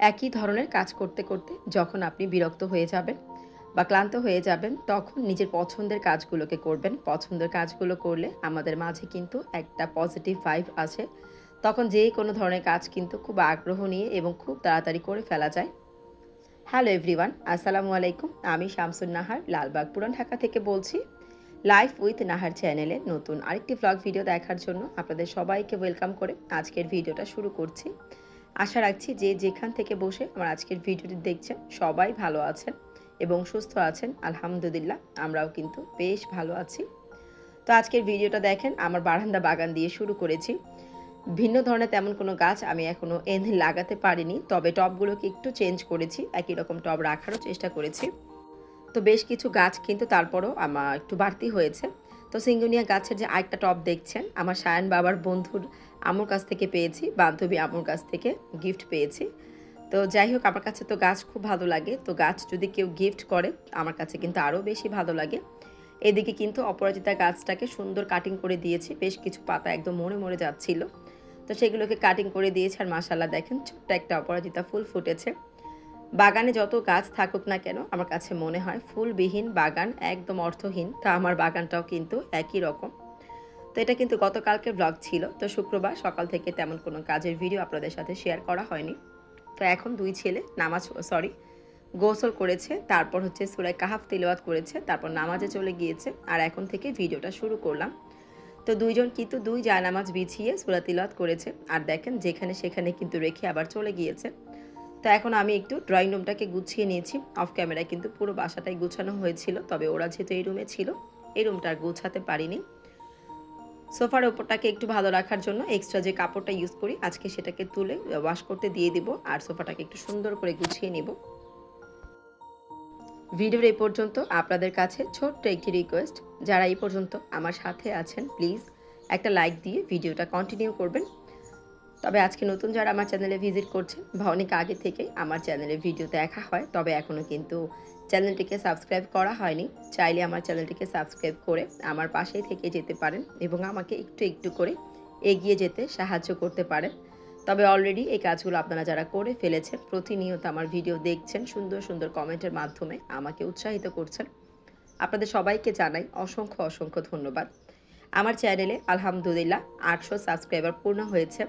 একই ধরনের কাজ করতে করতে যখন আপনি বিরক্ত হয়ে যাবেন বা ক্লান্ত হয়ে যাবেন, তখন নিজের পছন্দের কাজগুলোকে করবেন। পছন্দের কাজগুলো করলে আমাদের মাঝে কিন্তু একটা পজিটিভ ভাইব আসে। তখন যে কোনো ধরনের কাজ কিন্তু খুব আগ্রহ নিয়ে এবং খুব তাড়াতাড়ি করে ফেলা যায়। হ্যালো এভরিওয়ান, আসসালামু আলাইকুম। আমি শামসুন নাহার, লালবাগ পুরান ঢাকা থেকে বলছি। লাইফ উইথ নাহার চ্যানেলে নতুন আরেকটি ভ্লগ ভিডিও দেখার জন্য আপনাদের সবাইকে ওয়েলকাম করে আজকের ভিডিওটা শুরু করছি। আশা রাখছি যে যেখান থেকে বসে আমার আজকের ভিডিওটি দেখছেন সবাই ভালো আছেন এবং সুস্থ আছেন। আলহামদুলিল্লাহ, আমরাও কিন্তু বেশ ভালো আছি। তো আজকের ভিডিওটা দেখেন, আমার বারান্দা বাগান দিয়ে শুরু করেছি। ভিন্ন ধরনের তেমন কোনো গাছ আমি এখনও এনে লাগাতে পারিনি, তবে টবগুলোকে একটু চেঞ্জ করেছি, একই রকম টব রাখারও চেষ্টা করেছি। তো বেশ কিছু গাছ কিন্তু তারপরও আমার একটু বাড়তি হয়েছে। তো সিঙ্গোনিয়া গাছের যে আরেকটা টব দেখছেন, আমার সায়ন বাবার বন্ধুর আম্মুর কাছ থেকে পেয়েছি, বান্ধবী আম্মুর কাছ থেকে গিফট পেয়েছি। তো যাই হোক, আমার কাছে তো গাছ খুব ভালো লাগে। তো গাছ যদি কেউ গিফট করে আমার কাছে কিন্তু আরও বেশি ভালো লাগে। এদিকে কিন্তু অপরাজিতা গাছটাকে সুন্দর কাটিং করে দিয়েছি, বেশ কিছু পাতা একদম মরে মরে যাচ্ছিল, তো সেগুলোকে কাটিং করে দিয়েছে। আর মাশাআল্লাহ দেখেন, ছোট্ট একটা অপরাজিতা ফুল ফুটেছে। বাগানে যত গাছ থাকুক না কেন, আমার কাছে মনে হয় ফুলবিহীন বাগান একদম অর্থহীন। তা আমার বাগানটাও কিন্তু একই রকম। তো এটা কিন্তু গতকালকে ব্লগ ছিল। তো শুক্রবার সকাল থেকে তেমন কোনো কাজের ভিডিও আপনাদের সাথে শেয়ার করা হয়নি। তো এখন দুই ছেলে গোসল করেছে, তারপর হচ্ছে সূরা কাহাফ তিলাওয়াত করেছে, তারপর নামাজে চলে গিয়েছে। আর এখন থেকে ভিডিওটা শুরু করলাম। তো দুইজন কিন্তু দুই জায়নামাজ বিছিয়ে সূরা তিলাওয়াত করেছে। আর দেখেন, যেখানে সেখানে কিন্তু রেখে আবার চলে গিয়েছে। তো এখন আমি একটু ড্রয়িং রুমটাকে গুছিয়ে নিয়েছি। অফ ক্যামেরায় কিন্তু পুরো বাসাটাই গুছানো হয়েছিল, তবে ওরা যেহেতু এই রুমে ছিল, এই রুমটা আর গুছাতে পারিনি। সোফার ওপরটাকে একটু ভালো রাখার জন্য এক্সট্রা যে কাপড়টা ইউজ করি, আজকে সেটাকে তুলে ওয়াশ করতে দিয়ে দিব আর সোফাটাকে একটু সুন্দর করে গুছিয়ে নেব। ভিডিওর এই পর্যন্ত আপনাদের কাছে ছোট্ট একটি রিকোয়েস্ট, যারা এই পর্যন্ত আমার সাথে আছেন প্লিজ একটা লাইক দিয়ে ভিডিওটা কন্টিনিউ করবেন। তবে আজকে নতুন যারা আমার চ্যানেলে ভিজিট করছেন বা অনেক আগে থেকে আমার চ্যানেলে ভিডিও দেখা হয়, তবে এখনও কিন্তু চ্যানেলটিকে সাবস্ক্রাইব করা হয়নি, চাইলে আমার চ্যানেলটিকে সাবস্ক্রাইব করে আমার পাশেই থেকে যেতে পারেন এবং আমাকে একটু একটু করে এগিয়ে যেতে সাহায্য করতে পারেন। তবে অলরেডি এই কাজগুলো আপনারা যারা করে ফেলেছেন, প্রতিনিয়ত আমার ভিডিও দেখছেন, সুন্দর সুন্দর কমেন্টের মাধ্যমে আমাকে উৎসাহিত করছেন, আপনাদের সবাইকে জানাই অসংখ্য অসংখ্য ধন্যবাদ। আমার চ্যানেলে আলহামদুলিল্লাহ 800 সাবস্ক্রাইবার পূর্ণ হয়েছে।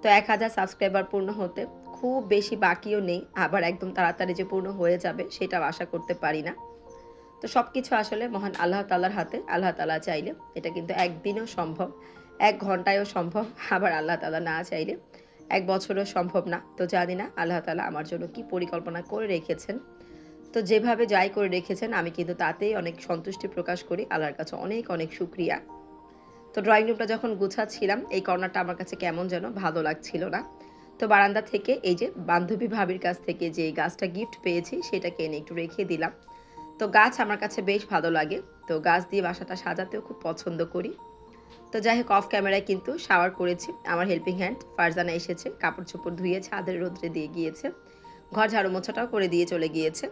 তো 1000 সাবস্ক্রাইবার পূর্ণ হতে খুব বেশি বাকিও নেই, আবার একদম তাড়াতাড়ি যে পূর্ণ হয়ে যাবে সেটাও আশা করতে পারি না। তো সব কিছু আসলে মহান আল্লাহ তাআলার হাতে। আল্লাহ তাআলা চাইলে এটা কিন্তু একদিনও সম্ভব, 1 ঘন্টায়ও সম্ভব, আবার আল্লাহ তাআলা না চাইলে 1 বছরও সম্ভব না। তো জানি না আল্লাহ তাআলা আমার জন্য কি পরিকল্পনা করে রেখেছেন। তো যেভাবে যাই করে রেখেছেন আমি কিন্তু তাতেই অনেক সন্তুষ্টি প্রকাশ করি। আল্লাহর কাছে অনেক অনেক শুকরিয়া। তো ড্রয়িং রুমটা যখন গুছাচ্ছিলাম, এই কর্নারটা আমার কাছে কেমন যেন ভালো লাগছিল না। তো বারান্দা থেকে এই যে বান্ধবী ভাবির কাছ থেকে যে গাছটা গিফট পেয়েছি সেটাকে এনে একটু রেখে দিলাম। তো গাছ আমার কাছে বেশ ভালো লাগে। তো গাছ দিয়ে বাসাটা সাজাতেও খুব পছন্দ করি। তো যাই হোক, অফ ক্যামেরায় কিন্তু শাওয়ার করেছি। আমার হেল্পিং হ্যান্ড ফারজানা এসেছে, কাপড় চোপড় ধুয়ে ছাদের রোদ্রে দিয়ে গিয়েছে, ঘর ঝাড়ু মোছাটাও করে দিয়ে চলে গিয়েছে।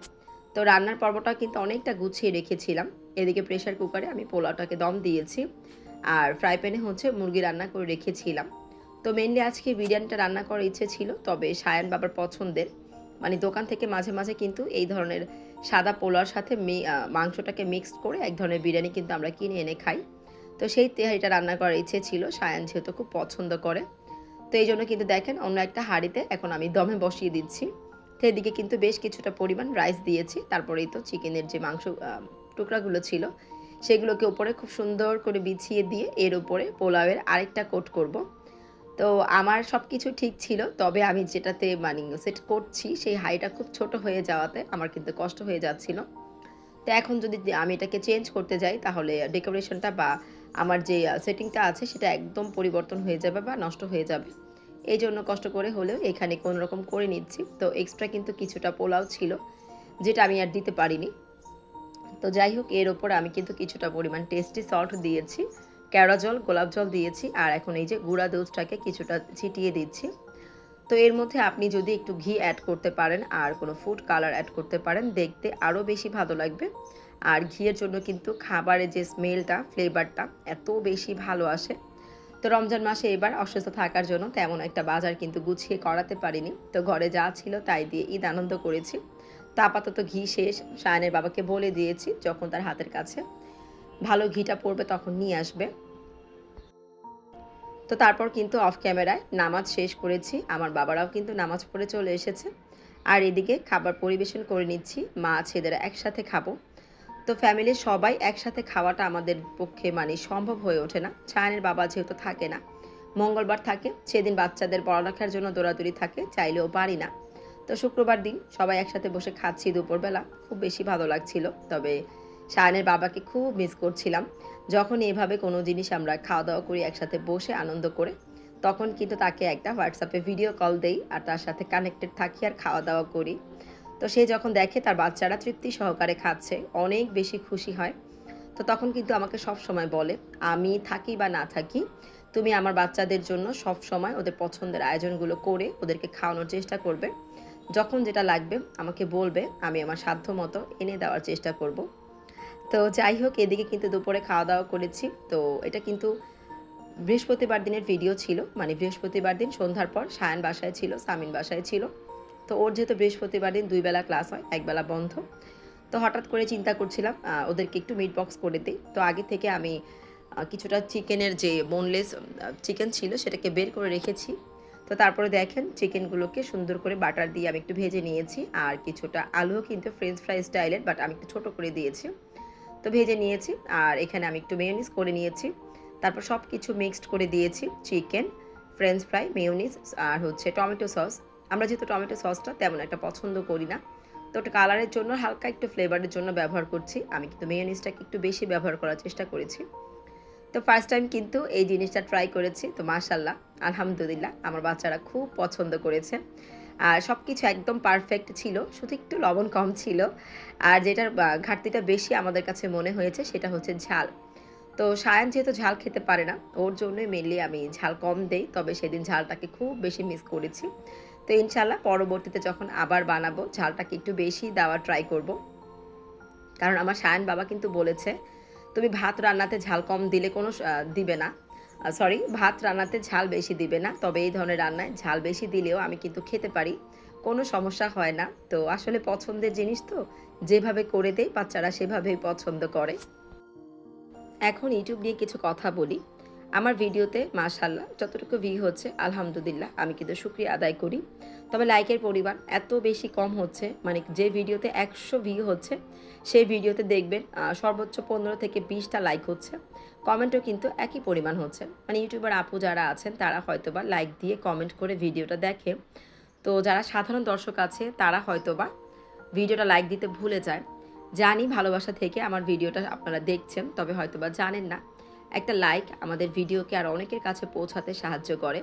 তো রান্নার পর্বটাও কিন্তু অনেকটা গুছিয়ে রেখেছিলাম। এদিকে প্রেশার কুকারে আমি পোলাওটাকে দম দিয়েছি, আর ফ্রাই প্যানে হচ্ছে মুরগি রান্না করে রেখেছিলাম। তো মেনলি আজকে বিরিয়ানিটা রান্না করার ইচ্ছে ছিল, তবে সায়ান বাবার পছন্দের, মানে দোকান থেকে মাঝে মাঝে কিন্তু এই ধরনের সাদা পোলাওর সাথে মাংসটাকে মিক্সড করে এক ধরনের বিরিয়ানি কিন্তু আমরা কিনে এনে খাই। তো সেই তেহারিটা রান্না করার ইচ্ছে ছিল, সায়ান যেহেতু খুব পছন্দ করে। তো এই জন্য কিন্তু দেখেন, অন্য একটা হাঁড়িতে এখন আমি দমে বসিয়ে দিচ্ছি। তো এদিকে কিন্তু বেশ কিছুটা পরিমাণ রাইস দিয়েছি। তারপরেই তো চিকেনের যে মাংস টুকরাগুলো ছিল সেগুলোকে উপরে খুব সুন্দর করে বিছিয়ে দিয়ে এর উপরে পোলাওয়ের আরেকটা কোট করব। তো আমার সব কিছু ঠিক ছিল, তবে আমি যেটাতে মানে সেট করছি সেই হাঁড়িটা খুব ছোট হয়ে যাওয়াতে আমার কিন্তু কষ্ট হয়ে যাচ্ছিল। তো এখন যদি আমি এটাকে চেঞ্জ করতে যাই, তাহলে ডেকোরেশনটা বা আমার যে সেটিংটা আছে সেটা একদম পরিবর্তন হয়ে যাবে বা নষ্ট হয়ে যাবে। এই জন্য কষ্ট করে হলেও এখানে কোনো রকম করে নিচ্ছি। তো এক্সট্রা কিন্তু কিছুটা পোলাও ছিল, যেটা আমি আর দিতে পারিনি। তো যাই হোক, এর ওপর আমি কিন্তু কিছুটা পরিমাণ টেস্টি সল্ট দিয়েছি, কেওড়া জল, গোলাপ জল দিয়েছি, আর এখন এই যে গুঁড়া দুধটাকে কিছুটা ছিটিয়ে দিচ্ছি। তো এর মধ্যে আপনি যদি একটু ঘি অ্যাড করতে পারেন আর কোনো ফুড কালার অ্যাড করতে পারেন, দেখতে আরও বেশি ভালো লাগবে। আর ঘিয়ের জন্য কিন্তু খাবারের যে স্মেলটা, ফ্লেভারটা এত বেশি ভালো আসে। তো রমজান মাসে এবার অসুস্থ থাকার জন্য তেমন একটা বাজার কিন্তু গুছিয়ে করাতে পারিনি। তো ঘরে যা ছিল তাই দিয়ে ঈদ আনন্দ করেছি। তো আপাতত ঘি শেষ। সায়ানের বাবাকে বলে দিয়েছি যখন তার হাতের কাছে ভালো ঘিটা পড়বে তখন নিয়ে আসবে। তো তারপর কিন্তু অফ ক্যামেরায় নামাজ শেষ করেছি। আমার বাবারাও কিন্তু নামাজ পড়ে চলে এসেছে। আর এদিকে খাবার পরিবেশন করে নিচ্ছি। মা ছেলেরা একসাথে খাবো। তো ফ্যামিলির সবাই একসাথে খাওয়াটা আমাদের পক্ষে মানে সম্ভব হয়ে ওঠে না। সায়ানের বাবা যেহেতু থাকে না, মঙ্গলবার থাকে, সেদিন বাচ্চাদের পড়ালেখার জন্য দৌড়াদৌড়ি থাকে, চাইলেও পারি না। তো শুক্রবার দিন সবাই একসাথে বসে খাচ্ছি দুপুরবেলা, খুব বেশি ভালো লাগছিল। তবে সায়ানের বাবাকে খুব মিস করছিলাম। যখন এভাবে কোনো জিনিস আমরা খাওয়া দাওয়া করি একসাথে বসে আনন্দ করে, তখন কিন্তু তাকে একটা হোয়াটসঅ্যাপে ভিডিও কল দেই আর তার সাথে কানেক্টেড থাকি আর খাওয়া দাওয়া করি। তো সে যখন দেখে তার বাচ্চারা তৃপ্তি সহকারে খাচ্ছে, অনেক বেশি খুশি হয়। তো তখন কিন্তু আমাকে সব সময় বলে, আমি থাকি বা না থাকি, তুমি আমার বাচ্চাদের জন্য সব সময় ওদের পছন্দের আয়োজনগুলো করে ওদেরকে খাওয়ানোর চেষ্টা করবে। যখন যেটা লাগবে আমাকে বলবে, আমি আমার সাধ্য মতো এনে দেওয়ার চেষ্টা করব। তো যাই হোক, এদিকে কিন্তু দুপুরে খাওয়া দাওয়া করেছি। তো এটা কিন্তু বৃহস্পতিবার দিনের ভিডিও ছিল। মানে বৃহস্পতিবার দিন সন্ধ্যার পর সায়ান বাসায় ছিল, সামিন বাসায় ছিল। তো ওর যেহেতু বৃহস্পতিবার দিন 2 বেলা ক্লাস হয়, 1 বেলা বন্ধ। তো হঠাৎ করে চিন্তা করছিলাম ওদেরকে একটু মিট বক্স করে দিই। তো আগে থেকে আমি কিছুটা চিকেনের যে বোনলেস চিকেন ছিল সেটাকে বের করে রেখেছি। তো তারপরে দেখেন চিকেনগুলোকে সুন্দর করে বাটার দিয়ে আমি একটু ভেজে নিয়েছি। আর কিছুটা আলুও কিন্তু ফ্রেঞ্চ ফ্রাই স্টাইলের, বাট আমি একটু ছোটো করে দিয়েছি। তো ভেজে নিয়েছি আর এখানে আমি একটু মেয়োনিজ করে নিয়েছি। তারপর সব কিছু মিক্সড করে দিয়েছি, চিকেন, ফ্রেঞ্চ ফ্রাই, মেয়োনিজ আর হচ্ছে টমেটো সস। আমরা যেহেতু টমেটো সসটা তেমন একটা পছন্দ করি না, তো ওটা কালারের জন্য হালকা একটু ফ্লেভারের জন্য ব্যবহার করছি। আমি কিন্তু মেয়োনিজটাকে একটু বেশি ব্যবহার করার চেষ্টা করেছি। তো ফার্স্ট টাইম কিন্তু এই জিনিসটা ট্রাই করেছি। তো মাশাআল্লাহ, আলহামদুলিল্লাহ, আমার বাচ্চারা খুব পছন্দ করেছে। আর সব কিছু একদম পারফেক্ট ছিল, শুধু একটু লবণ কম ছিল। আর যেটার ঘাটতিটা বেশি আমাদের কাছে মনে হয়েছে সেটা হচ্ছে ঝাল। তো সায়ান যেহেতু ঝাল খেতে পারে না, ওর জন্যই মেনলি আমি ঝাল কম দেই। তবে সেদিন ঝালটাকে খুব বেশি মিস করেছি। তো ইনশাআল্লাহ পরবর্তীতে যখন আবার বানাবো ঝালটাকে একটু বেশি দেওয়ার ট্রাই করব। কারণ আমার সায়ান বাবা কিন্তু বলেছে, তুমি ভাত রান্নাতে ঝাল কম দিলে কোনো দিবে না, সরি, ভাত রান্নাতে ঝাল বেশি দিবে না, তবে এই ধরনের রান্নায় ঝাল বেশি দিলেও আমি কিন্তু খেতে পারি, কোনো সমস্যা হয় না। তো আসলে পছন্দের জিনিস তো, যেভাবে করে দেই বাচ্চারা সেভাবেই পছন্দ করে। এখন ইউটিউব নিয়ে কিছু কথা বলি। আমার ভিডিওতে মাশাআল্লাহ যতটুকু ভিউ হচ্ছে আলহামদুলিল্লাহ আমি কিন্তু শুকরিয়া আদায় করি। তবে লাইকের পরিমাণ এত বেশি কম হচ্ছে, মানে যে ভিডিওতে 100 ভিউ হচ্ছে সেই ভিডিওতে দেখবেন সর্বোচ্চ 15 থেকে 20টা লাইক হচ্ছে। কমেন্টও কিন্তু একই পরিমাণ হচ্ছে। মানে ইউটিউবার আপু যারা আছেন তারা হয়তোবা লাইক দিয়ে কমেন্ট করে ভিডিওটা দেখে। তো যারা সাধারণ দর্শক আছে তারা হয়তোবা ভিডিওটা লাইক দিতে ভুলে যায়। জানি ভালোবাসা থেকে আমার ভিডিওটা আপনারা দেখছেন, তবে হয়তোবা জানেন না একটা লাইক আমাদের ভিডিওকে আর অনেকের কাছে পৌঁছাতে সাহায্য করে।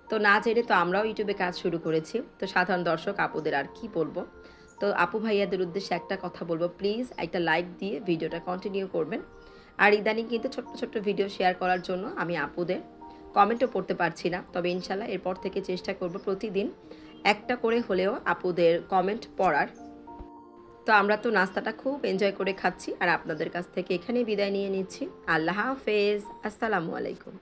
তো না জেনে তো আমরাও ইউটিউবে কাজ শুরু করেছি। তো সাধারণ দর্শক আপুদের আর কি বলবো। তো আপু ভাইয়াদের উদ্দেশ্যে একটা কথা বলবো, প্লিজ একটা লাইক দিয়ে ভিডিওটা কন্টিনিউ করবেন। আর ইদানিং কিন্তু ছোট্ট ছোট্ট ভিডিও শেয়ার করার জন্য আমি আপুদের কমেন্টও পড়তে পারছি না। তবে ইনশাল্লাহ এরপর থেকে চেষ্টা করব প্রতিদিন একটা করে হলেও আপুদের কমেন্ট পড়ার। তো আমরা তো নাস্তাটা খুব এনজয় করে খাচ্ছি আর আপনাদের কাছ থেকে এখানেই বিদায় নিয়ে নিচ্ছি। আল্লাহ হাফেজ, আসসালামু আলাইকুম।